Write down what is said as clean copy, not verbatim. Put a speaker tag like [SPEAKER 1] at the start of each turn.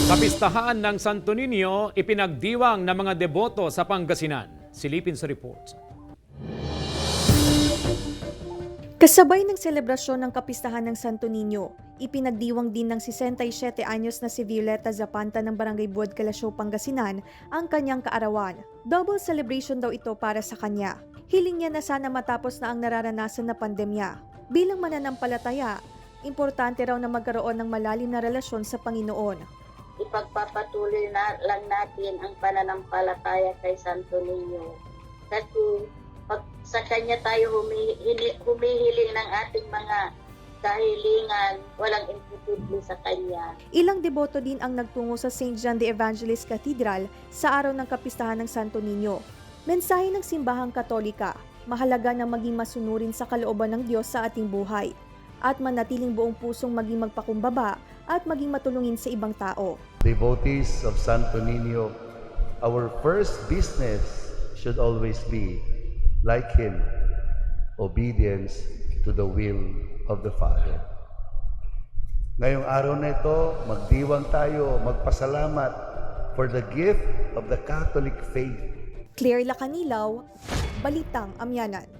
[SPEAKER 1] Kapistahan ng Santo Niño, ipinagdiwang ng mga deboto sa Pangasinan. Silipin sa report.
[SPEAKER 2] Kasabay ng selebrasyon ng kapistahan ng Santo Niño, ipinagdiwang din ng 67 anyos na si Violeta Zapanta ng Barangay Buod Calasio, Pangasinan ang kanyang kaarawan. Double celebration daw ito para sa kanya. Hiling niya na sana matapos na ang nararanasan na pandemya. Bilang mananampalataya, importante raw na magkaroon ng malalim na relasyon sa Panginoon.
[SPEAKER 3] Ipagpapatuloy na lang natin ang pananampalataya kay Santo Niño. Kasi pag sa Kanya tayo humihiling ng ating mga kahilingan, walang imposible sa Kanya.
[SPEAKER 2] Ilang deboto din ang nagtungo sa St. John the Evangelist Cathedral sa araw ng kapistahan ng Santo Niño. Mensahe ng simbahang Katolika, mahalaga na maging masunurin sa kalooban ng Diyos sa ating buhay at manatiling buong pusong maging magpakumbaba at maging matulungin sa ibang tao.
[SPEAKER 4] Devotees of Santo Niño, our first business should always be, like Him, obedience to the will of the Father. Ngayong araw na ito, magdiwang tayo, magpasalamat for the gift of the Catholic faith.
[SPEAKER 2] Claire Lacanilaw, Balitang Amyanan.